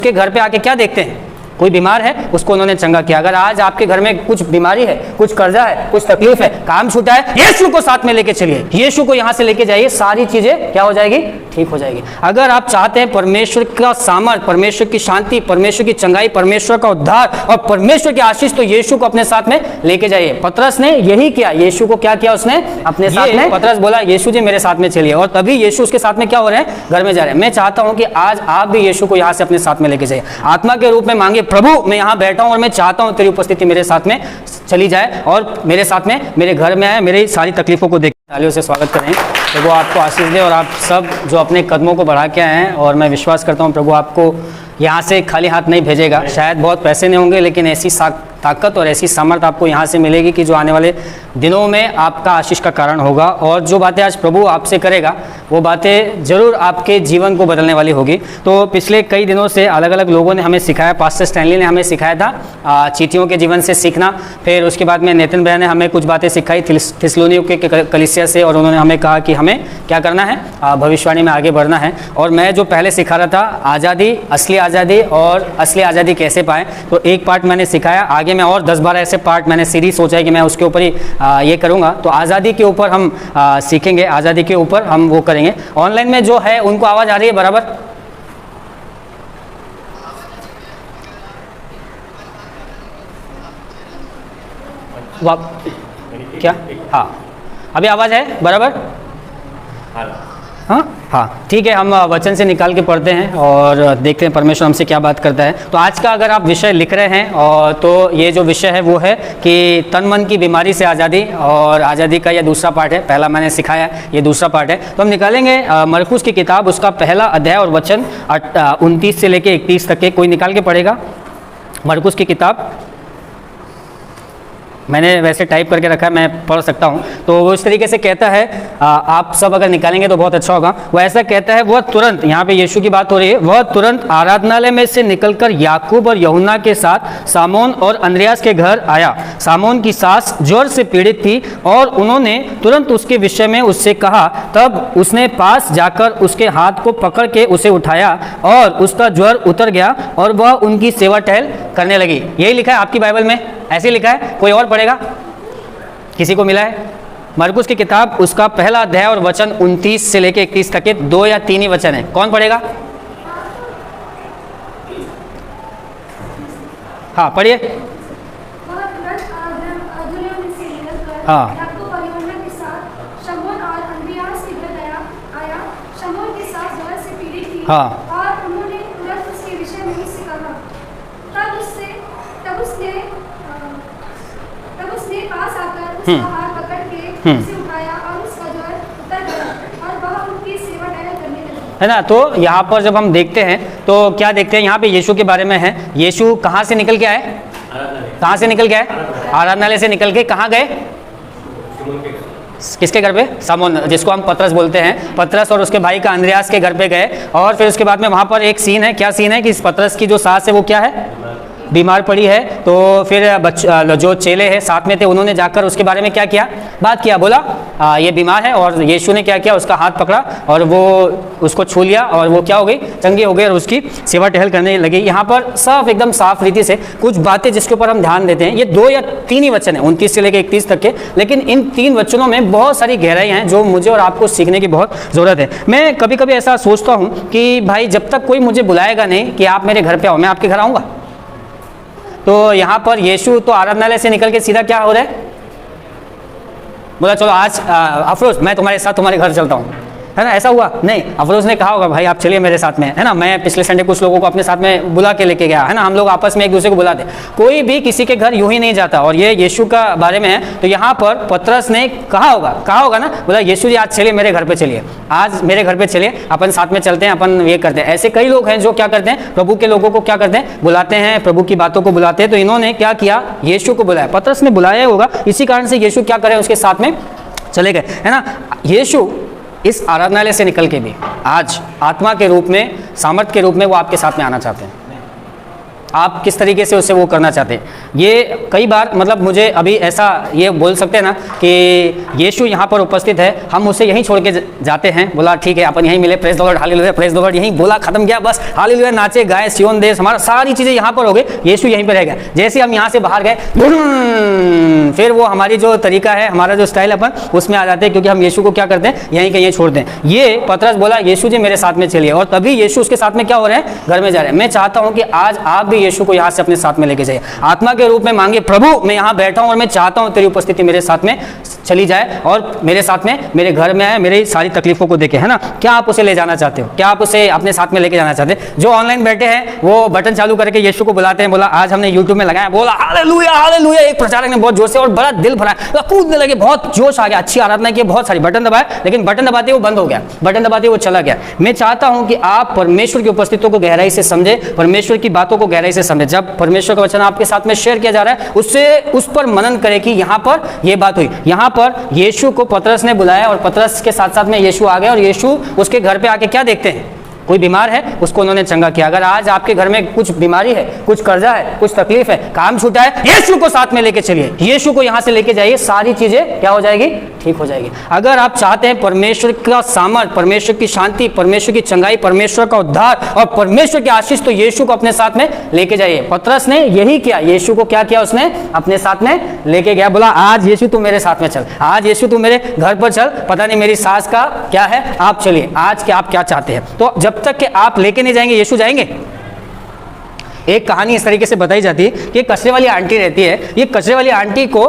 के घर पे आके क्या देखते हैं, कोई बीमार है उसको उन्होंने चंगा किया। अगर आज आपके घर में कुछ बीमारी है, कुछ कर्जा है, कुछ तकलीफ है, काम छूटा है, यीशु को साथ में लेके चलिए, यीशु को यहां से लेके जाइए, सारी चीजें क्या हो जाएगी, ठीक हो जाएगी। अगर आप चाहते हैं परमेश्वर का सामर्थ, परमेश्वर की शांति, परमेश्वर की चंगाई, परमेश्वर का उद्धार और परमेश्वर की आशीष, तो यीशु को अपने साथ में लेके जाइए। पतरस ने यही किया। यीशु को क्या किया उसने अपने साथ में, पतरस बोला यीशु जी मेरे साथ में चलिए, और तभी यीशु उसके साथ में क्या हो रहे हैं, घर में जा रहे हैं। मैं चाहता हूं कि आज आप भी यीशु को यहां से अपने साथ में लेके जाइए, आत्मा के रूप में मांगे, प्रभु मैं यहां बैठा हूं और मैं चाहता हूं तेरी उपस्थिति मेरे साथ में चली जाए और मेरे साथ में मेरे घर में आए, मेरी सारी तकलीफों को देख। तालियों से स्वागत करें। प्रभु आपको आशीष दे और आप सब जो अपने कदमों को बढ़ा के आए हैं, और मैं विश्वास करता हूं प्रभु आपको यहाँ से खाली हाथ नहीं भेजेगा। शायद बहुत पैसे नहीं होंगे, लेकिन ऐसी ताकत और ऐसी सामर्थ आपको यहाँ से मिलेगी कि जो आने वाले दिनों में आपका आशीष का कारण होगा। और जो बातें आज प्रभु आपसे करेगा वो बातें जरूर आपके जीवन को बदलने वाली होगी। तो पिछले कई दिनों से अलग अलग लोगों ने हमें सिखाया, पास्टर स्टैनली ने हमें सिखाया था चींटियों के जीवन से सीखना, फिर उसके बाद में नेतन भैया ने हमें कुछ बातें सिखाई थिस्सलुनीयों के कलीसिया से, और उन्होंने हमें कहा कि हमें क्या करना है, भविष्यवाणी में आगे बढ़ना है। और मैं जो पहले सिखा रहा था आज़ादी, असली आज़ादी और असली आज़ादी कैसे पाएँ, तो एक पार्ट मैंने सिखाया, आगे मैं और 10-12 ऐसे पार्ट मैंने सीरीज सोचा है कि मैं उसके ऊपर ही ये करूँगा। तो आज़ादी के ऊपर हम सीखेंगे, आज़ादी के ऊपर हम वो करेंगे। ऑनलाइन में जो है उनको आवाज़ आ रही है बराबर? क्या? हाँ, अभी आवाज़ है बराबर? हाँ हाँ, ठीक है। हम वचन से निकाल के पढ़ते हैं और देखते हैं परमेश्वर हमसे क्या बात करता है। तो आज का अगर आप विषय लिख रहे हैं, और तो ये जो विषय है वो है कि तन मन की बीमारी से आज़ादी, और आज़ादी का ये दूसरा पार्ट है। पहला मैंने सिखाया, ये दूसरा पार्ट है। तो हम निकालेंगे मरकुस की किताब, उसका पहला अध्याय और वचन 29 से लेके 31 तक के। कोई निकाल के पढ़ेगा मरकुस की किताब? मैंने वैसे टाइप करके रखा है, मैं पढ़ सकता हूँ। तो वो इस तरीके से कहता है, आप सब अगर निकालेंगे तो बहुत अच्छा होगा। वो ऐसा कहता है, वह तुरंत, यहाँ पे यीशु की बात हो रही है, वह तुरंत आराधनालय में से निकलकर याकूब और यूहन्ना के साथ सामोन और अंद्रयास के घर आया। सामोन की सास ज्वर से पीड़ित थी और उन्होंने तुरंत उसके विषय में उससे कहा। तब उसने पास जाकर उसके हाथ को पकड़ के उसे उठाया और उसका ज्वर उतर गया और वह उनकी सेवा टहल करने लगी। यही लिखा है आपकी बाइबल में, ऐसे लिखा है? कोई और पढ़ेगा? किसी को मिला है? मरकुस की किताब, उसका पहला अध्याय और वचन 29 से लेके 31 तक के 2 या 3 ही वचन है। कौन पढ़ेगा? हाँ पढ़िए। हाँ हाँ हाथ पकड़ के उसे उठाया और उसका ज्वर उतर गया और वह उनकी सेवा टहल करने लगी। है ना। तो यहाँ पर जब हम देखते हैं तो क्या देखते हैं, यहाँ पे यीशु के बारे में है। यीशु कहाँ से निकल के आए? कहाँ से निकल के आए? आराधनालय से निकल के कहाँ गए? किसके घर पे? सामोन, जिसको हम पतरस बोलते हैं। पतरस और उसके भाई का अंद्रयास के घर पे गए, और फिर उसके बाद में वहाँ पर एक सीन है। क्या सीन है कि इस पतरस की जो सास है वो क्या है, बीमार पड़ी है। तो फिर जो चेले हैं साथ में थे, उन्होंने जाकर उसके बारे में क्या किया, बात किया, बोला ये बीमार है। और यीशु ने क्या किया, उसका हाथ पकड़ा और वो उसको छू लिया और वो क्या हो गई, चंगी हो गई और उसकी सेवा टहल करने लगी। यहाँ पर सब एकदम साफ रीति से कुछ बातें जिसके ऊपर हम ध्यान देते हैं। ये 2 या 3 ही वचन है, 29 से लेकर 31 तक के, लेकिन इन 3 वचनों में बहुत सारी गहराई हैं जो मुझे और आपको सीखने की बहुत ज़रूरत है। मैं कभी कभी ऐसा सोचता हूँ कि भाई जब तक कोई मुझे बुलाएगा नहीं कि आप मेरे घर पे आओ, मैं आपके घर आऊँगा? तो यहाँ पर यीशु तो आराधनालय से निकल के सीधा क्या हो रहा है, बोला चलो आज अफरोज मैं तुम्हारे साथ तुम्हारे घर चलता हूँ, है ना। ऐसा हुआ नहीं, अफरोज ने कहा होगा भाई आप चलिए मेरे साथ में, है ना। मैं पिछले संडे कुछ लोगों को अपने साथ में बुला के लेके गया, है ना। हम लोग आपस में एक दूसरे को बुलाते, कोई भी किसी के घर यूं ही नहीं जाता। और ये यीशु का बारे में है। तो यहाँ पर पतरस ने कहा होगा ना, बोला यीशु जी आज चलिए मेरे घर पे चलिए, आज मेरे घर पे चलिए, अपन साथ में चलते हैं, अपन ये करते हैं। ऐसे कई लोग हैं जो क्या करते हैं, प्रभु के लोगों को क्या करते हैं, बुलाते हैं, प्रभु की बातों को बुलाते हैं। तो इन्होंने क्या किया, यीशु को बुलाया, पतरस ने बुलाया होगा, इसी कारण से यीशु क्या करे, उसके साथ में चले गए, है ना। यीशु इस आराधनालय से निकल के भी आज आत्मा के रूप में, सामर्थ के रूप में वो आपके साथ में आना चाहते हैं। आप किस तरीके से उससे वो करना चाहते हैं। ये कई बार मतलब मुझे अभी ऐसा ये बोल सकते हैं ना कि यीशु यहाँ पर उपस्थित है, हम उसे यहीं छोड़ के जाते हैं, बोला ठीक है अपन यहीं मिले, praise the Lord, hallelujah, praise the Lord, यहीं बोला खत्म किया बस, हालेलुया, नाचे गाए, सियोन देश, हमारा सारी चीज़ें यहाँ पर हो गई, यीशु यहीं पर रह गया। जैसे हम यहाँ से बाहर गए फिर वो हमारी जो तरीका है, हमारा जो स्टाइल अपन उसमें आ जाते हैं, क्योंकि हम यीशु को क्या करते हैं, यहीं कहीं छोड़ दें। ये पतरस बोला यीशु जी मेरे साथ में चलिए, और तभी यीशु उसके साथ में क्या हो रहे हैं, घर में जा रहे हैं। मैं चाहता हूं कि आज आप भी यीशु को यहाँ से अपने साथ में लेके जाइए, आत्मा के रूप में मांगे, प्रभु मैं यहाँ बैठा हूं और मैं चाहता हूं तेरी उपस्थिति मेरे साथ में चली जाए और मेरे साथ में मेरे घर में आए, मेरी सारी तकलीफों को देखे, है ना। क्या आप उसे ले जाना चाहते हो, क्या आप उसे अपने साथ में लेके जाना चाहते हैं। जो ऑनलाइन बैठे हैं वो बटन चालू करके यीशु को बुलाते हैं, बोला आज हमने यूट्यूब में लगाया, बोला हालेलुया हालेलुया, एक प्रचारक ने बहुत जोर से और बड़ा दिल भरा, कूदने लगे, बहुत जोश आ गया, अच्छी आराधना की, बहुत सारी बटन दबाए, लेकिन बटन दबाते वो बंद हो गया, बटन दबाते वो चला गया। मैं चाहता हूं कि आप परमेश्वर की उपस्थिति को गहराई से समझे, परमेश्वर की बातों को गहराई से समझे। जब परमेश्वर का वचन आपके साथ में शेयर किया जा रहा है उससे उस पर मनन करें कि यहाँ पर यह बात हुई। यहाँ पर यीशु को पतरस ने बुलाया और पतरस के साथ साथ में यीशु आ गए, और यीशु उसके घर पे आके क्या देखते हैं, कोई बीमार है उसको उन्होंने चंगा किया। अगर आज आपके घर में कुछ बीमारी है, कुछ कर्जा है, कुछ तकलीफ है, काम छूटा है, यीशु को साथ में लेके चलिए, यीशु को यहां से लेके जाइए, सारी चीजें क्या हो जाएगी, ठीक हो जाएगी। अगर आप चाहते हैं परमेश्वर का सामर्थ, परमेश्वर की शांति, परमेश्वर की चंगाई, परमेश्वर का उद्धार और परमेश्वर की आशीष, तो यीशु को अपने साथ में लेके जाइए। पतरस ने यही किया, यीशु को क्या किया, उसने अपने साथ में लेके गया, बोला आज यीशु तू मेरे साथ में चल, आज यीशु तू मेरे घर पर चल, पता नहीं मेरी सास का क्या है, आप चलिए, आज क्या आप क्या चाहते हैं। तो जब तक कि आप लेके नहीं जाएंगे यीशु जाएंगे। एक कहानी इस तरीके से बताई जाती है कि एक कचरे वाली आंटी रहती है। ये कचरे वाली आंटी को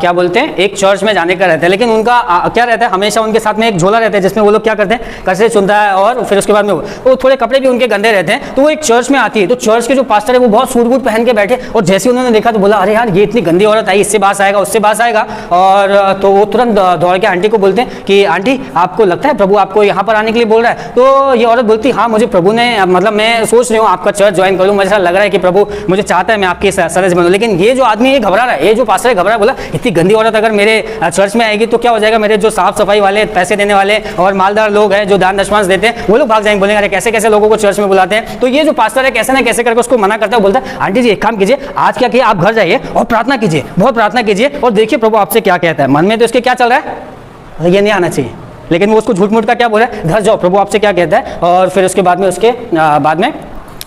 क्या बोलते हैं, एक चर्च में जाने का रहता है, लेकिन उनका क्या रहता है, हमेशा उनके साथ में एक झोला रहता है जिसमें वो लोग क्या करते हैं, कचरे चुनता है, और फिर उसके बाद में वो थोड़े कपड़े भी उनके गंदे रहते हैं। तो वो एक चर्च में आती है, तो चर्च के जो पास्टर है वो बहुत सूट बूट पहन के बैठे, और जैसे उन्होंने देखा तो बोला अरे यार ये इतनी गंदी औरत आई, इससे बास आएगा, उससे बास आएगा। और तो वो तुरंत दौड़ के आंटी को बोलते हैं कि आंटी आपको लगता है प्रभु आपको यहाँ पर आने के लिए बोल रहा है। तो ये औरत बोलती हाँ मुझे प्रभु ने, मतलब मैं सोच रही हूँ आपका चर्च ज्वाइन कर लूँ, मुझे ऐसा लग रहा है कि प्रभु मुझे चाहता है मैं आपके सदस्य बनूं। लेकिन ये जो आदमी ये घबरा रहा है, ये जो पास्टर है घबरा है, बोला इतनी गंदी औरत अगर मेरे चर्च में आएगी तो क्या हो जाएगा, मेरे जो साफ सफाई वाले, पैसे देने वाले और मालदार लोग हैं जो दान दशमांश देते हैं वो लोग भाग जाएंगे, बोलेंगे अरे कैसे कैसे लोगों को चर्च में बुलाते हैं। तो ये जो पास्टर है कैसे ना कैसे करके उसको मना करता है, बोलता है आंटी जी एक काम कीजिए, आज क्या किया आप घर जाइए और प्रार्थना कीजिए, बहुत प्रार्थना कीजिए और देखिए प्रभु आपसे क्या कहता है। मन में तो इसके क्या चल रहा है, ये नहीं आना चाहिए, लेकिन वो उसको झूठ मूठ का क्या बोल रहा है, घर जाओ प्रभु आपसे क्या कहता है। और फिर उसके बाद में उसके बाद में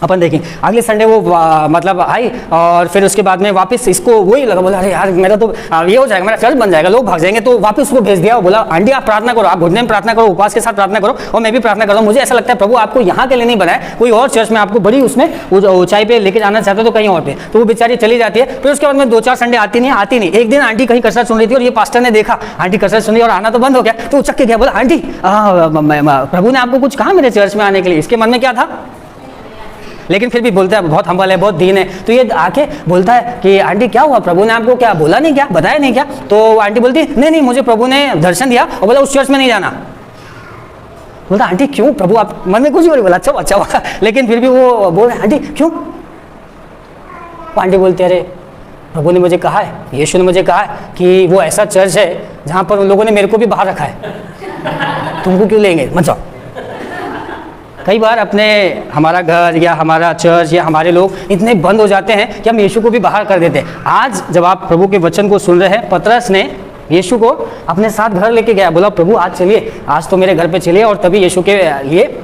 अपन देखें अगले संडे वो मतलब आई, और फिर उसके बाद में वापस इसको वही लगा, बोला अरे यार मेरा तो ये हो जाएगा, मेरा चर्च बन जाएगा, लोग भाग जाएंगे। तो वापस उसको भेज दिया, बोला आंटी आप प्रार्थना करो, आप घुटने में प्रार्थना करो, उपवास के साथ प्रार्थना करो, और मैं भी प्रार्थना करूँ। मुझे ऐसा लगता है प्रभु आपको यहाँ के लिए नहीं बनाया, कोई और चर्च में आपको बड़ी उसमें ऊंचाई पे लेके जाना चाहते तो कहीं और पे। तो वो बेचारी चली जाती है। फिर उसके बाद में 2-4 संडे आती नहीं। एक दिन आंटी कहीं कसरत सुन रही थी और ये पास्टर ने देखा आंटी कसरत सुन रही और आना तो बंद हो गया, तो उचक के गया, बोला आंटी प्रभु ने आपको कुछ कहा मेरे चर्च में आने के लिए। इसके मन में क्या था, लेकिन फिर भी बोलता है, बहुत हम्बल है, बहुत दीन है। तो ये आके बोलता है कि आंटी क्या हुआ, प्रभु ने आपको क्या बोला नहीं, क्या बताया नहीं क्या। तो आंटी बोलती नहीं मुझे प्रभु ने दर्शन दिया और बोला उस चर्च में नहीं जाना। बोलता आंटी क्यों, प्रभु आप मन में कुछ नहीं बोला, अच्छा हुआ, लेकिन फिर भी वो बोल रहे आंटी क्यों। आंटी बोलती अरे प्रभु ने मुझे कहा है, यीशु ने मुझे कहा है कि वो ऐसा चर्च है जहाँ पर उन लोगों ने मेरे को भी बाहर रखा है, तुमको क्यों लेंगे, मत जाओ। कई बार अपने हमारा घर या हमारा चर्च या हमारे लोग इतने बंद हो जाते हैं कि हम यीशु को भी बाहर कर देते हैं। आज जब आप प्रभु के वचन को सुन रहे हैं, पतरस ने यीशु को अपने साथ घर लेके गया, बोला प्रभु आज चलिए, आज तो मेरे घर पे चलिए, और तभी यीशु के लिए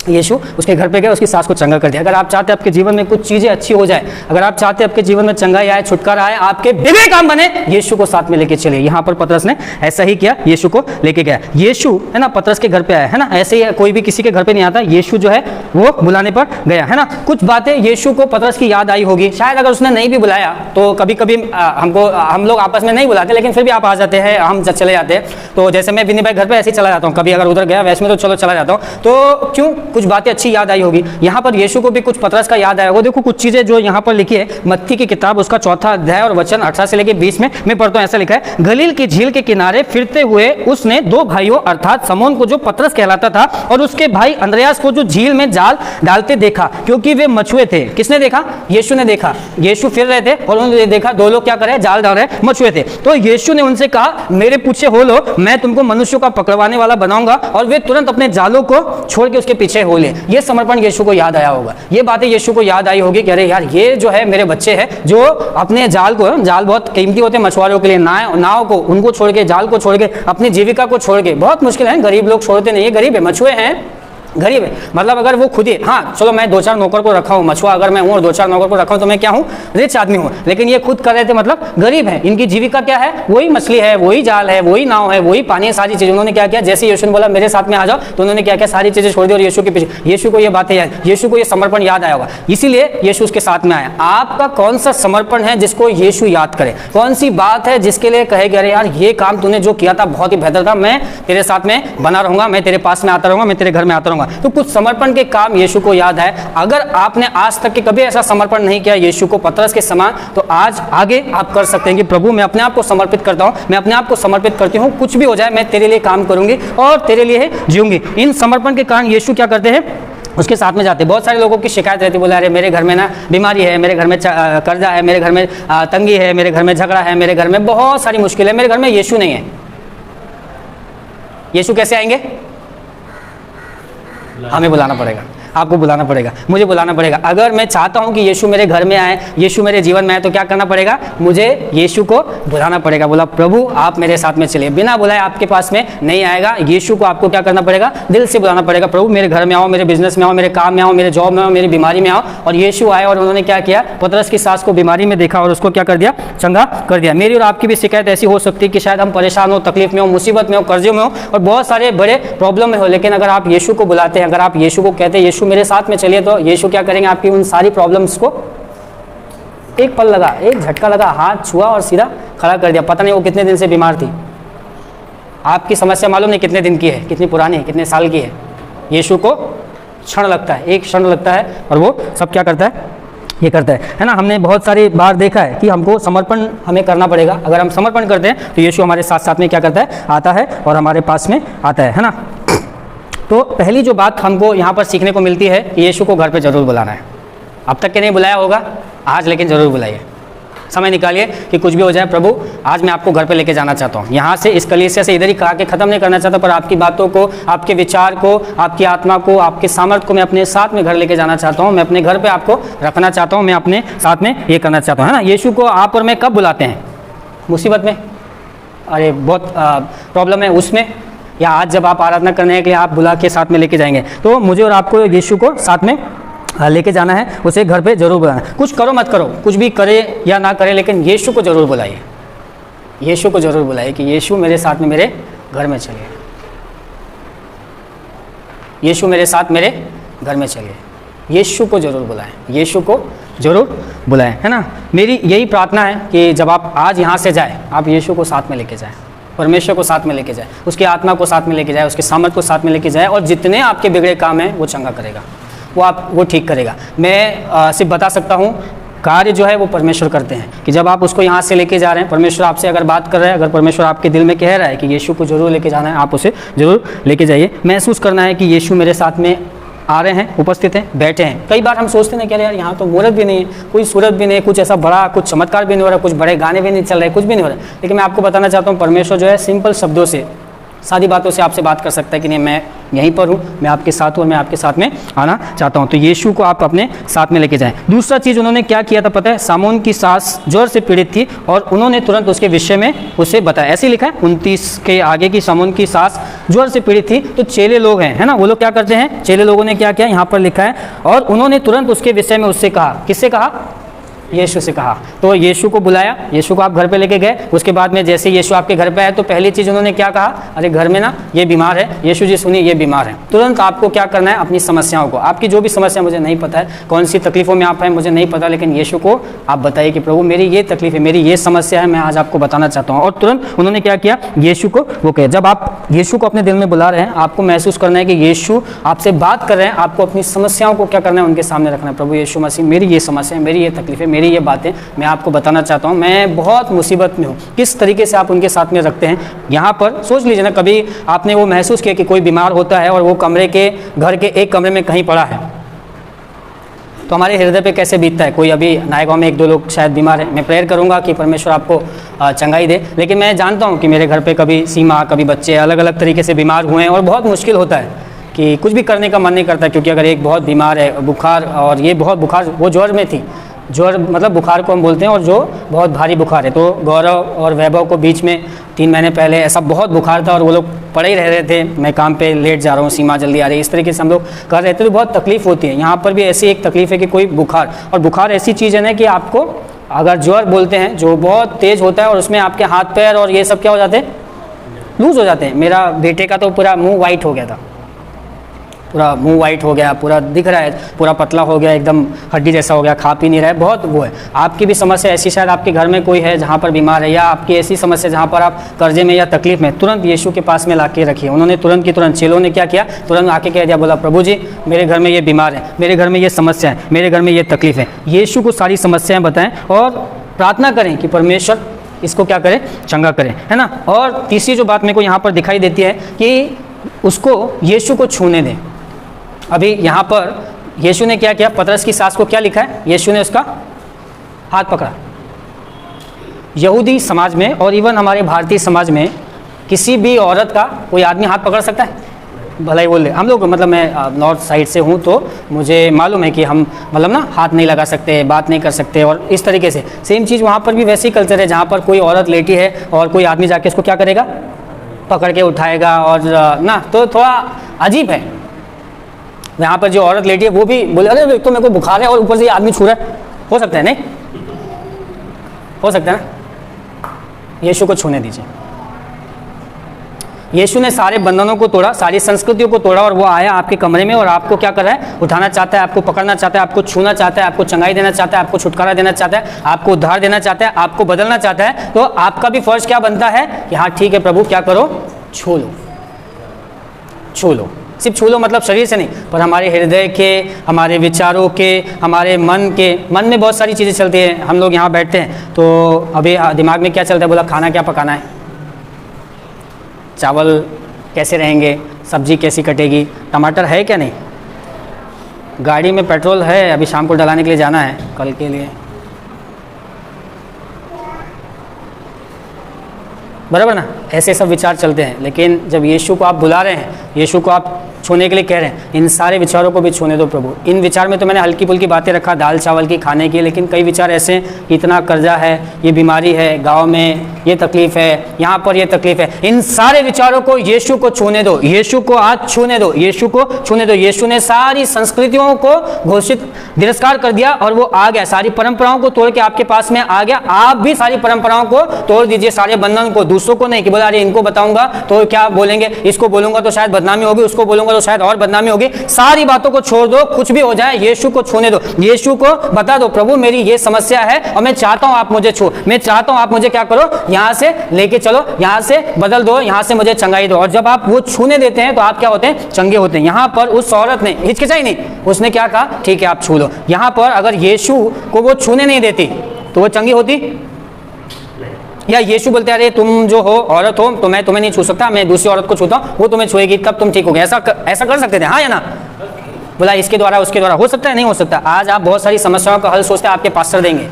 यीशु उसके घर पे गए, उसकी सास को चंगा कर दिया। अगर आप चाहते हैं आपके जीवन में कुछ चीज़ें अच्छी हो जाए, अगर आप चाहते हैं आपके जीवन में चंगाई आए, छुटकारा आए, आपके बिगड़े काम बने, यीशु को साथ में लेके चलिए। यहाँ पर पतरस ने ऐसा ही किया, यीशु को लेके गया। यीशु है ना पतरस के घर पे आया, है ना, ऐसे ही कोई भी किसी के घर पे नहीं आता, यीशु जो है वो बुलाने पर गया, है ना। कुछ बातें यीशु को पतरस की याद आई होगी, शायद अगर उसने नहीं भी बुलाया तो कभी कभी हम लोग आपस में नहीं बुलाते, लेकिन फिर भी आप आ जाते हैं, हम चले जाते हैं। तो जैसे मैं विनय भाई घर पे ऐसे ही चला जाता हूँ, कभी अगर उधर गया वैसे में तो चलो चला जाता हूँ, तो क्यों कुछ बातें अच्छी याद आई होगी। यहाँ पर यीशु को भी कुछ पतरस का याद आया होगा। देखो कुछ चीजें जो यहाँ पर लिखी है, मत्ती की किताब उसका 4 अध्याय और वचन 18 से लेके 20 में मैं पढ़ता हूँ। ऐसा लिखा है, गलील की झील के किनारे फिरते हुए उसने 2 भाइयों अर्थात समौन को जो पतरस कहलाता था और उसके भाई अंद्रयास को जो झील में जाल डालते देखा, क्योंकि वे मछुए थे। किसने देखा, यीशु ने देखा। यीशु फिर रहे थे और उन्होंने देखा 2 लोग क्या कर रहे हैं, जाल डाल रहे हैं, मछुए थे। तो यीशु ने उनसे कहा मेरे पीछे हो लो, मैं तुमको मनुष्यों का पकड़वाने वाला बनाऊंगा। और वे तुरंत अपने जालों को छोड़ के उसके पीछे हो ले। ये समर्पण यीशु को याद आया होगा, ये बातें यीशु को याद आई होगी कि अरे यार ये जो है मेरे बच्चे हैं जो अपने जाल को, जाल बहुत कीमती होते हैं मछुआरों के लिए, नाव को उनको छोड़ के, जाल को छोड़ के, अपनी जीविका को छोड़ के, बहुत मुश्किल है, गरीब लोग छोड़ते नहीं है, गरीब है, मछुए हैं, गरीब है, मतलब अगर वो खुद ही, हाँ चलो मैं 2-4 नौकर को रखा हूँ, मछुआ अगर मैं हूँ और 2-4 नौकर को रखा हूँ तो मैं क्या हूँ, रिच आदमी हूँ, लेकिन ये खुद कर रहे थे, मतलब गरीब है, इनकी जीविका क्या है, वही मछली है, वही जाल है, वही नाव है, वही पानी है, सारी चीजें। उन्होंने क्या किया, जैसे यीशु ने बोला मेरे साथ में आ जाओ, तो उन्होंने क्या किया, सारी चीजें छोड़ दी और यीशु के पीछे। यीशु को ये बातें याद, यीशु को ये समर्पण याद आया होगा, इसीलिए यीशु उसके साथ में आया। आपका कौन सा समर्पण है जिसको यीशु याद करे, कौन सी बात है जिसके लिए कहेगा अरे यार ये काम तूने जो किया था बहुत ही बेहतर था, मैं तेरे साथ में बना रहूंगा, मैं तेरे पास में आता रहूंगा, मैं तेरे घर में आता रहूंगा। तो कुछ समर्पण के काम यीशु को याद है। अगर आपने आज तक के कभी ऐसा समर्पण नहीं किया यीशु को पतरस के समान, तो आज आगे आप कर सकते हैं कि प्रभु मैं अपने आप को समर्पित करता हूं, मैं अपने आप को समर्पित करती हूं, कुछ भी हो जाए मैं तेरे लिए काम करूंगी और तेरे लिए जीऊंगी। इन समर्पण के कारण यीशु क्या करते हैं, उसके साथ में जाते। बहुत सारे लोगों की शिकायत रहती है, बोला अरे मेरे घर में ना बीमारी है, मेरे घर में कर्जा है, मेरे घर में तंगी है, मेरे घर में झगड़ा है, मेरे घर में बहुत सारी मुश्किल है, मेरे घर में यीशु नहीं है। यीशु कैसे आएंगे, हमें बुलाना पड़ेगा, आपको बुलाना पड़ेगा, मुझे बुलाना पड़ेगा। अगर मैं चाहता हूं कि यीशु मेरे घर में आए, यीशु मेरे जीवन में आए, तो क्या करना पड़ेगा, मुझे यीशु को बुलाना पड़ेगा। बोला प्रभु आप मेरे साथ में चलिए, बिना बुलाए आपके पास में नहीं आएगा। यीशु को आपको क्या करना पड़ेगा, दिल से बुलाना पड़ेगा, प्रभु मेरे घर में आओ, मेरे बिजनेस में आओ, मेरे काम में आओ, मेरे जॉब में आओ, मेरी बीमारी में आओ। और यीशु आए और उन्होंने क्या किया, पतरस की सास को बीमारी में देखा और उसको क्या कर दिया, चंगा कर दिया। मेरी और आपकी भी शिकायत ऐसी हो सकती है कि शायद हम परेशान हो, तकलीफ में हो, मुसीबत में हो, कर्जे में हो और बहुत सारे बड़े प्रॉब्लम में हो, लेकिन अगर आप यीशु को बुलाते हैं, अगर आप यीशु को कहते हैं यीशु मेरे साथ में चलिए, तो यीशु क्या करेंगे, आपकी उन सारी प्रॉब्लम्स को एक पल लगा, एक झटका लगा, हाथ छुआ और सीधा खड़ा कर दिया। पता नहीं वो कितने दिन से बीमार थी, आपकी समस्या मालूम नहीं कितने दिन की है, कितनी पुरानी है, कितने साल की है। यीशु को क्षण लगता है, एक क्षण लगता है और वो सब क्या करता है, ये करता है ना। हमने बहुत सारी बार देखा है कि हमको समर्पण हमें करना पड़ेगा। अगर हम समर्पण करते हैं तो यीशु हमारे साथ साथ में क्या करता है, आता है और हमारे पास में आता है ना। तो पहली जो बात हमको यहाँ पर सीखने को मिलती है कि यीशु को घर पे जरूर बुलाना है। अब तक के नहीं बुलाया होगा, आज लेकिन ज़रूर बुलाइए, समय निकालिए कि कुछ भी हो जाए, प्रभु आज मैं आपको घर पे लेके जाना चाहता हूँ। यहाँ से इस कलीसिया से इधर ही कहा के ख़त्म नहीं करना चाहता, पर आपकी बातों को, आपके विचार को, आपकी आत्मा को, आपके सामर्थ्य को मैं अपने साथ में घर लेके जाना चाहता हूँ। मैं अपने घर पे आपको रखना चाहता हूँ, मैं अपने साथ में ये करना चाहता हूँ, है ना। यीशु को आप और मैं कब बुलाते हैं, मुसीबत में, अरे बहुत प्रॉब्लम है उसमें, या आज जब आप आराधना करने के लिए आप बुला के साथ में लेके जाएंगे। तो मुझे और आपको यीशु को साथ में लेके जाना है, उसे घर पे जरूर बुलाना है। कुछ करो मत करो, कुछ भी करे या ना करे, लेकिन यीशु को जरूर बुलाइए, यीशु को जरूर बुलाइए कि यीशु मेरे साथ में मेरे घर में चलिए, यीशु मेरे साथ मेरे घर में चलिए। यीशु को जरूर बुलाएं, यीशु को जरूर बुलाएं, है ना। मेरी यही प्रार्थना है कि जब आप आज यहाँ से जाए, आप यीशु को साथ में लेके जाएं, परमेश्वर को साथ में लेके जाए, उसकी आत्मा को साथ में लेके जाए, उसके सामर्थ्य को साथ में लेके जाए, और जितने आपके बिगड़े काम हैं वो चंगा करेगा, वो ठीक करेगा। मैं सिर्फ बता सकता हूँ, कार्य जो है वो परमेश्वर करते हैं कि जब आप उसको यहाँ से लेके जा रहे हैं, परमेश्वर आपसे अगर बात कर रहा है, अगर परमेश्वर आपके दिल में कह रहा है कि यीशु को जरूर लेके जाना है, आप उसे जरूर लेके जाइए। महसूस करना है कि यीशु मेरे साथ में आ रहे हैं, उपस्थित हैं, बैठे हैं। कई बार हम सोचते हैं कि यार यहाँ तो मूर्त भी नहीं है, कोई सूरत भी नहीं है, कुछ ऐसा बड़ा कुछ चमत्कार भी नहीं हो रहा, कुछ बड़े गाने भी नहीं चल रहे, कुछ भी नहीं हो रहा, लेकिन मैं आपको बताना चाहता हूँ परमेश्वर जो है सिंपल शब्दों से, सादी बातों से आपसे बात कर सकता है कि नहीं मैं यहीं पर हूँ, मैं आपके साथ हूँ और मैं आपके साथ में आना चाहता हूँ। तो यीशु को आप अपने साथ में लेके जाएं। दूसरा चीज़ उन्होंने क्या किया था पता है, सामोन की सास ज्वर से पीड़ित थी और उन्होंने तुरंत उसके विषय में उसे बताया। ऐसे लिखा है 29 के आगे की, सामोन की सास ज्वर से पीड़ित थी। तो चेले लोग हैं, है ना, वो लोग क्या करते हैं, चेले लोगों ने क्या किया, यहाँ पर लिखा है, और उन्होंने तुरंत उसके विषय में उससे कहा। किससे कहा, यीशु से कहा। तो यीशु को बुलाया, यीशु को आप घर पे लेके गए। उसके बाद में जैसे यीशु आपके घर पे आए तो पहली चीज़ उन्होंने क्या कहा, अरे घर में ना ये बीमार है, यीशु जी सुनिए ये बीमार है। तुरंत आपको क्या करना है, अपनी समस्याओं को, आपकी जो भी समस्या, मुझे नहीं पता है कौन सी तकलीफों में आप हैं, मुझे नहीं पता, लेकिन यीशु को आप बताइए कि प्रभु मेरी ये तकलीफ है, मेरी ये समस्या है, मैं आज आपको बताना चाहता हूँ। और तुरंत उन्होंने क्या किया, यीशु को वो कहे। जब आप यीशु को अपने दिल में बुला रहे हैं, आपको महसूस करना है कि यीशु आपसे बात कर रहे हैं, आपको अपनी समस्याओं को क्या करना है, उनके सामने रखना है। प्रभु यीशु मसीह मेरी ये समस्या है, मेरी ये तकलीफ है, मेरी ये बातें मैं आपको बताना चाहता हूँ, मैं बहुत मुसीबत में हूँ। किस तरीके से आप उनके साथ में रखते हैं। यहाँ पर सोच लीजिए ना, कभी आपने वो महसूस किया कि कोई बीमार होता है और वो कमरे के, घर के एक कमरे में कहीं पड़ा है, तो हमारे हृदय पे कैसे बीतता है। कोई अभी नायगांव में 1-2 लोग शायद बीमार हैं, मैं प्रेयर करूँगा कि परमेश्वर आपको चंगाई दे, लेकिन मैं जानता हूँ कि मेरे घर पे कभी सीमा, कभी बच्चे अलग अलग तरीके से बीमार हुए हैं और बहुत मुश्किल होता है। कि कुछ भी करने का मन नहीं करता, क्योंकि अगर एक बहुत बीमार है, बुखार, और ये बहुत बुखार, वो ज्वर में थी, ज्वर मतलब बुखार को हम बोलते हैं, और जो बहुत भारी बुखार है, तो गौरव और वैभव को बीच में 3 महीने पहले ऐसा बहुत बुखार था और वो लोग पड़े ही रह रहे थे, मैं काम पे लेट जा रहा हूँ, सीमा जल्दी आ रही है, इस तरीके से हम लोग कर रहे थे, तो बहुत तकलीफ होती है। यहाँ पर भी ऐसी एक तकलीफ है कि कोई बुखार, और बुखार ऐसी चीज़ है ना कि आपको अगर ज्वर बोलते हैं जो बहुत तेज़ होता है और उसमें आपके हाथ पैर और ये सब क्या हो जाते हैं, लूज़ हो जाते हैं। मेरा बेटे का तो पूरा मुंह वाइट हो गया था, पूरा मुंह वाइट हो गया, पूरा दिख रहा है, पूरा पतला हो गया, एकदम हड्डी जैसा हो गया, खा पी नहीं रहा है, बहुत वो है। आपकी भी समस्या ऐसी, शायद आपके घर में कोई है जहाँ पर बीमार है, या आपकी ऐसी समस्या जहाँ पर आप कर्जे में या तकलीफ में, तुरंत यीशु के पास में ला के रखिए। उन्होंने तुरंत की तुरंत, चेलों ने क्या किया, तुरंत आके कह दिया, बोला प्रभु जी मेरे घर में ये बीमार है, मेरे घर में ये समस्या है, मेरे घर में ये तकलीफ है। यीशु को सारी समस्याएँ बताएँ और प्रार्थना करें कि परमेश्वर इसको क्या करे, चंगा करे, है ना। और तीसरी जो बात मेरे को यहाँ पर दिखाई देती है कि उसको यीशु को छूने दें। अभी यहाँ पर यीशु ने क्या किया, पतरस की सास को क्या लिखा है, यीशु ने उसका हाथ पकड़ा। यहूदी समाज में और इवन हमारे भारतीय समाज में किसी भी औरत का कोई आदमी हाथ पकड़ सकता है, भला ही बोल ले। हम लोग मतलब मैं नॉर्थ साइड से हूँ तो मुझे मालूम है कि हम मतलब ना हाथ नहीं लगा सकते, बात नहीं कर सकते, और इस तरीके से सेम चीज़ वहाँ पर भी वैसे ही कल्चर है, जहाँ पर कोई औरत लेटी है और कोई आदमी जाके उसको क्या करेगा, पकड़ के उठाएगा, और ना तो थोड़ा अजीब है। यहाँ पर जो औरत लेटी है वो भी बोले अरे तो मेरे को बुखार है और ऊपर से ये आदमी छू रहा है, हो सकता है नहीं, हो सकता है ना। यीशु को छूने दीजिए। यीशु ने सारे बंधनों को तोड़ा, सारी संस्कृतियों को तोड़ा, और वो आया आपके कमरे में और आपको क्या कर रहा है, उठाना चाहता है, आपको पकड़ना चाहता है, आपको छूना चाहता है, आपको चंगाई देना चाहता है, आपको छुटकारा देना चाहता है, आपको उद्धार देना चाहता है, आपको बदलना चाहता है। तो आपका भी फर्ज क्या बनता है कि हाँ ठीक है प्रभु, क्या करो, छू लो, छू लो। सिर्फ छू लो मतलब शरीर से नहीं, पर हमारे हृदय के, हमारे विचारों के, हमारे मन के, मन में बहुत सारी चीज़ें चलती हैं। हम लोग यहाँ बैठते हैं तो अभी दिमाग में क्या चलता है, बोला खाना क्या पकाना है, चावल कैसे रहेंगे, सब्जी कैसी कटेगी, टमाटर है क्या नहीं, गाड़ी में पेट्रोल है, अभी शाम को डलाने के लिए जाना है कल के लिए, बराबर ना। ऐसे सब विचार चलते हैं। लेकिन जब यीशु को आप बुला रहे हैं, यीशु को आप छूने के लिए कह रहे हैं, इन सारे विचारों को भी छूने दो प्रभु। इन विचार में तो मैंने हल्की फुल्की बातें रखा दाल चावल की खाने की, लेकिन कई विचार ऐसे हैं, इतना कर्जा है, ये बीमारी है, गांव में ये तकलीफ है, यहाँ पर ये तकलीफ है, इन सारे विचारों को यीशु को छूने दो, यीशु को आज छूने दो, यीशु को छूने दो। यीशु ने सारी संस्कृतियों को घोषित तिरस्कार कर दिया और वो आ गया, सारी परंपराओं को तोड़ के आपके पास में आ गया। आप भी सारी परंपराओं को तोड़ दीजिए, सारे बंधन को, दूसरों को नहीं कि बोला अरे इनको बताऊंगा तो क्या बोलेंगे, इसको बोलूंगा तो शायद बदनामी होगी, उसको बोलूंगा तो शायद और बदनामी होगी। सारी बातों को छोड़ दो, कुछ भी हो जाए यीशु को छूने दो। यीशु को बता दो प्रभु मेरी ये समस्या है और मैं चाहता हूं आप मुझे छू, मैं चाहता हूं आप मुझे क्या करो, यहां से लेके चलो, यहां से बदल दो, यहां से मुझे चंगाई दो। और जब आप वो छूने देते हैं तो आप क्या होते हैं, चंगे होते हैं। यहां पर उस औरत ने हिचकिचाई नहीं, उसने क्या कहा, ठीक है आप छू लो। यहां पर अगर यीशु को वो छूने नहीं देती तो वो चंगी होती, या यीशु बोलते अरे तुम जो हो औरत हो तो मैं तुम्हें नहीं छू सकता, मैं दूसरी औरत को छूता हूं, वो तुम्हें छुएगी तब तुम ठीक हो गए, ऐसा कर सकते थे, हाँ या ना। बोला इसके द्वारा उसके द्वारा हो सकता है, नहीं हो सकता। आज आप बहुत सारी समस्याओं का हल सोचते हैं आपके पास्टर देंगे,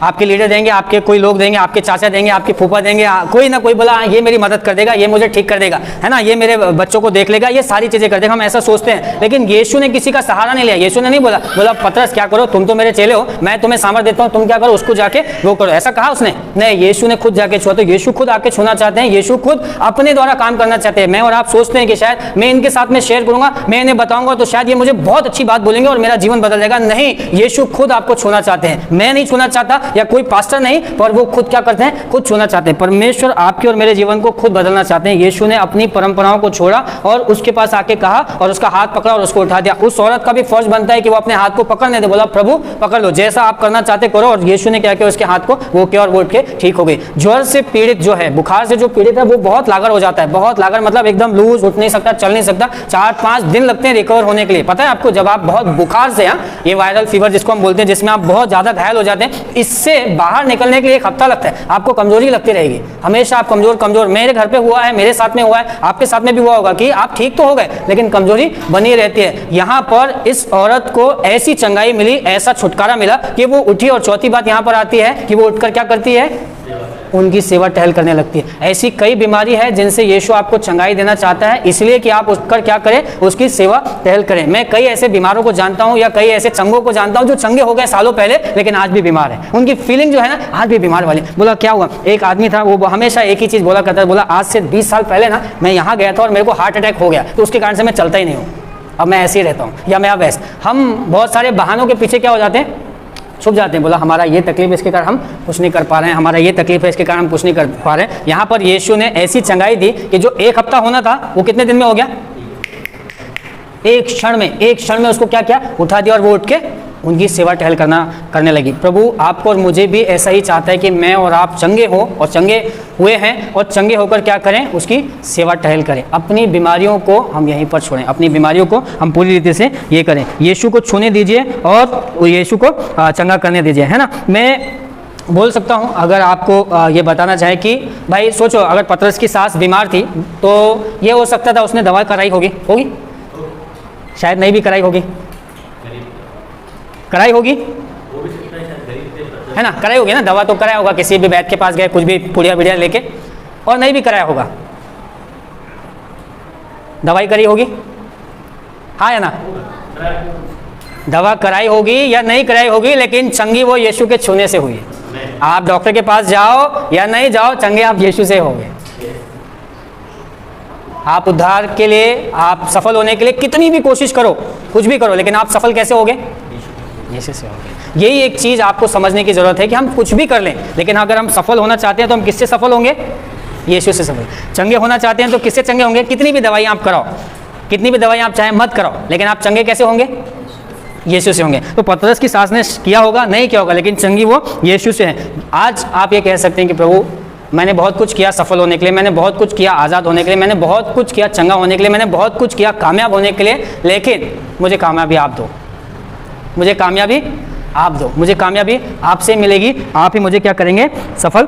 आपके लीडर देंगे, आपके कोई लोग देंगे, आपके चाचा देंगे, आपके फूफा देंगे, कोई ना कोई बोला ये मेरी मदद कर देगा, ये मुझे ठीक कर देगा, है ना, ये मेरे बच्चों को देख लेगा, ये सारी चीजें कर देगा, हम ऐसा सोचते हैं। लेकिन यीशु ने किसी का सहारा नहीं लिया। यीशु ने नहीं बोला पतरस क्या करो, तुम तो मेरे चेले हो, मैं तुम्हें सामर्थ देता हूं, तुम क्या करो उसको जाके वो करो, ऐसा कहा उसने नहीं। यीशु ने खुद जाके छुआ। तो यीशु खुद आके छूना चाहते हैं, यीशु खुद अपने द्वारा काम करना चाहते हैं। मैं और आप सोचते हैं कि शायद मैं इनके साथ में शेयर करूंगा, मैं इन्हें बताऊंगा तो शायद ये मुझे बहुत अच्छी बात बोलेंगे और मेरा जीवन बदल जाएगा। नहीं, यीशु खुद आपको छूना चाहते हैं। मैं नहीं छूना चाहता या कोई पास्टर नहीं, पर वो खुद क्या करते हैं, खुद छूना चाहते हैं। परमेश्वर आपके और मेरे जीवन को खुद बदलना चाहते हैं। यीशु ने अपनी परंपराओं को छोड़ा और उसके पास आके कहा और उसका हाथ पकड़ा और उसको उठा दिया। उस औरत का भी फर्ज बनता है कि वो अपने हाथ को पकड़ने दे। बोला प्रभु पकड़ लो, जैसा आप करना चाहते करो। और यीशु ने क्या किया, उसके हाथ को वो किया और वो उठ के ठीक हो गई। ज्वर से पीड़ित जो है, बुखार से जो पीड़ित है, वो बहुत लागर हो जाता है, बहुत लागर मतलब एकदम लूज, उठ नहीं सकता, चल नहीं सकता, 4-5 दिन लगते हैं रिकवर होने के लिए। पता है आपको, जब आप बहुत बुखार से, ये वायरल फीवर जिसको हम बोलते हैं, जिसमें आप बहुत ज्यादा घायल हो जाते हैं, इससे बाहर निकलने के लिए 1 हफ्ता लगता है। आपको कमजोरी लगती रहेगी, हमेशा आप कमजोर। मेरे घर पे हुआ है, मेरे साथ में हुआ है, आपके साथ में भी हुआ होगा कि आप ठीक तो हो गए लेकिन कमजोरी बनी रहती है। यहां पर इस औरत को ऐसी चंगाई मिली, ऐसा छुटकारा मिला कि वो उठी। और चौथी बात यहां पर आती है कि वो उठकर क्या करती है, उनकी सेवा टहल करने लगती है। ऐसी कई बीमारी है जिनसे यीशु आपको चंगाई देना चाहता है, इसलिए कि आप उसकर क्या करें, उसकी सेवा टहल करें। मैं कई ऐसे बीमारों को जानता हूं या कई ऐसे चंगों को जानता हूं जो चंगे हो गए सालों पहले लेकिन आज भी बीमार है। उनकी फीलिंग जो है ना आज भी बीमार वाली। बोला क्या हुआ, एक आदमी था वो हमेशा एक ही चीज बोला करता है, बोला आज से 20 साल पहले ना मैं यहाँ गया था और मेरे को हार्ट अटैक हो गया, तो उसके कारण से मैं चलता ही नहीं हूँ, अब मैं ऐसे ही रहता हूँ, या मैं अब ऐसे। हम बहुत सारे बहानों के पीछे क्या हो जाते हैं, छुप जाते हैं। बोला हमारा ये तकलीफ है इसके कारण हम कुछ नहीं कर पा रहे हैं, हमारा ये तकलीफ है इसके कारण हम कुछ नहीं कर पा रहे हैं। यहाँ पर यीशु ने ऐसी चंगाई दी कि जो 1 हफ्ता होना था वो कितने दिन में हो गया, एक क्षण में उसको क्या किया, उठा दिया और वो उठ के उनकी सेवा टहल करने लगी। प्रभु आपको और मुझे भी ऐसा ही चाहता है कि मैं और आप चंगे हो और चंगे हुए हैं और चंगे होकर क्या करें, उसकी सेवा टहल करें। अपनी बीमारियों को हम यहीं पर छोड़ें, अपनी बीमारियों को हम पूरी रीति से ये करें, यीशु को छूने दीजिए और यीशु को चंगा करने दीजिए, है ना। मैं बोल सकता हूँ अगर आपको ये बताना चाहे कि भाई सोचो अगर पतरस की सास बीमार थी तो ये हो सकता था उसने दवा कराई होगी, शायद नहीं भी कराई होगी, कराई होगी, है ना, कराई होगी ना, दवा तो कराया होगा, किसी भी वैद्य के पास गए कुछ भी पुड़िया बिड़िया लेके, और नहीं भी कराया होगा, दवाई करी होगी, हाँ या ना, दवा कराई होगी या नहीं कराई होगी, लेकिन चंगी वो यीशु के छूने से हुई है। आप डॉक्टर के पास जाओ या नहीं जाओ, चंगे आप यीशु से होंगे। आप उद्धार के लिए, आप सफल होने के लिए कितनी भी कोशिश करो, कुछ भी करो, लेकिन आप सफल कैसे होगे, यीशु से होंगे। यही एक चीज़ आपको समझने की ज़रूरत है कि हम कुछ भी कर लें, लेकिन अगर हम सफल होना चाहते हैं तो हम किससे सफल होंगे, यीशु से सफल। चंगे होना चाहते हैं तो किससे चंगे होंगे, कितनी भी दवाई आप कराओ, कितनी भी दवाई आप चाहे मत कराओ, लेकिन आप चंगे कैसे होंगे, यीशु से होंगे। तो पतरस की सास ने किया होगा, नहीं किया होगा, लेकिन चंगी वो यीशु से है। आज आप ये कह सकते हैं कि प्रभु मैंने बहुत कुछ किया सफल होने के लिए, मैंने बहुत कुछ किया आज़ाद होने के लिए, मैंने बहुत कुछ किया चंगा होने के लिए, मैंने बहुत कुछ किया कामयाब होने के लिए, लेकिन मुझे कामयाबी आप दो, मुझे कामयाबी आप दो, मुझे कामयाबी आपसे मिलेगी, आप ही मुझे क्या करेंगे, सफल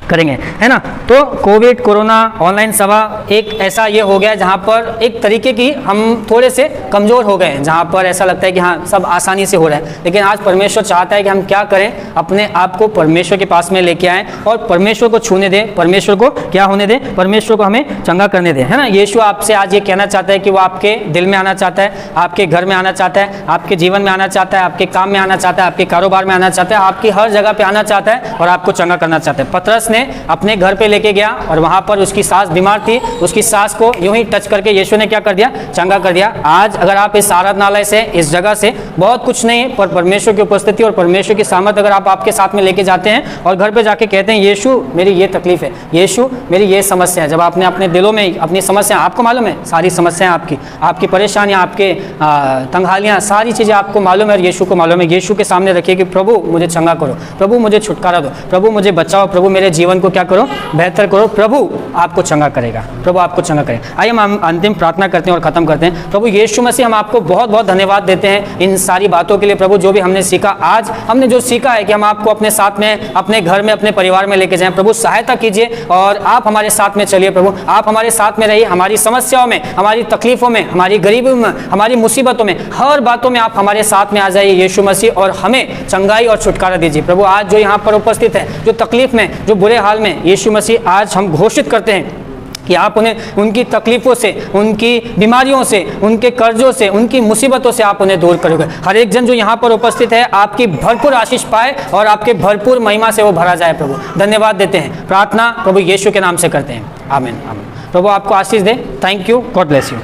करेंगे, है ना। तो कोविड, कोरोना, ऑनलाइन सभा एक ऐसा ये हो गया जहाँ पर एक तरीके की हम थोड़े से कमज़ोर हो गए हैं, जहाँ पर ऐसा लगता है कि हाँ सब आसानी से हो रहा है, लेकिन आज परमेश्वर चाहता है कि हम क्या करें, अपने आप को परमेश्वर के पास में लेके आएँ और परमेश्वर को छूने दें, परमेश्वर को क्या होने दें, परमेश्वर को हमें चंगा करने दें, है ना। यीशु आपसे आज ये कहना चाहता है कि वो आपके दिल में आना चाहता है, आपके घर में आना चाहता है, आपके जीवन में आना चाहता है, आपके काम में आना चाहता है, आपके कारोबार में आना चाहता है, आपकी हर जगह पे आना चाहता है और आपको चंगा करना चाहता है। पतरस ने अपने घर पे लेके गया और वहां पर उसकी सास बीमार थी, उसकी सास को यूं ही टच करके यीशु ने क्या कर दिया, चंगा कर दिया। आज अगर आप इस आराधनालय से, इस जगह से बहुत कुछ नहीं पर परमेश्वर की उपस्थिति और परमेश्वर की सामर्थ अगर आप आपके साथ में लेके जाते हैं और घर पे जाके कहते हैं यीशु मेरी ये तकलीफ है, यीशु मेरी ये समस्या है, जब आपने अपने दिलों में अपनी समस्या, आपको मालूम है सारी समस्याएं आपकी परेशानियां, आपके तंगहालियां, सारी चीज़ें आपको मालूम है और यीशु को मालूम है, यीशु के सामने रखिए कि प्रभु मुझे चंगा करो, प्रभु मुझे छुटकारा दो, प्रभु मुझे बचाओ, प्रभु मेरे जीवन को क्या करो, बेहतर करो, प्रभु आपको चंगा करेगा, प्रभु आपको चंगा करेगा। आइए हम अंतिम प्रार्थना करते हैं और ख़त्म करते हैं। प्रभु यीशु मसीह हम आपको बहुत बहुत धन्यवाद देते हैं इन सारी बातों के लिए प्रभु, जो भी हमने सीखा, आज हमने जो सीखा है कि हम आपको अपने साथ में, अपने घर में, अपने परिवार में लेके जाएं। प्रभु सहायता कीजिए और आप हमारे साथ में चलिए, प्रभु आप हमारे साथ में रहिए, हमारी समस्याओं में, हमारी तकलीफ़ों में, हमारी गरीबी में, हमारी मुसीबतों में, हर बातों में आप हमारे साथ में आ जाइए यीशु मसीह और हमें चंगाई और छुटकारा दीजिए। प्रभु आज जो यहाँ पर उपस्थित है, जो तकलीफ में, जो बुरे हाल में, यीशु मसीह आज हम घोषित करते हैं कि आप उन्हें उनकी तकलीफ़ों से, उनकी बीमारियों से, उनके कर्जों से, उनकी मुसीबतों से आप उन्हें दूर करोगे। हर एक जन जो यहाँ पर उपस्थित है आपकी भरपूर आशीष पाए और आपके भरपूर महिमा से वो भरा जाए। प्रभु धन्यवाद देते हैं, प्रार्थना प्रभु यीशु के नाम से करते हैं, आमीन आमीन। प्रभु आपको आशीष दे। Thank you, God bless you.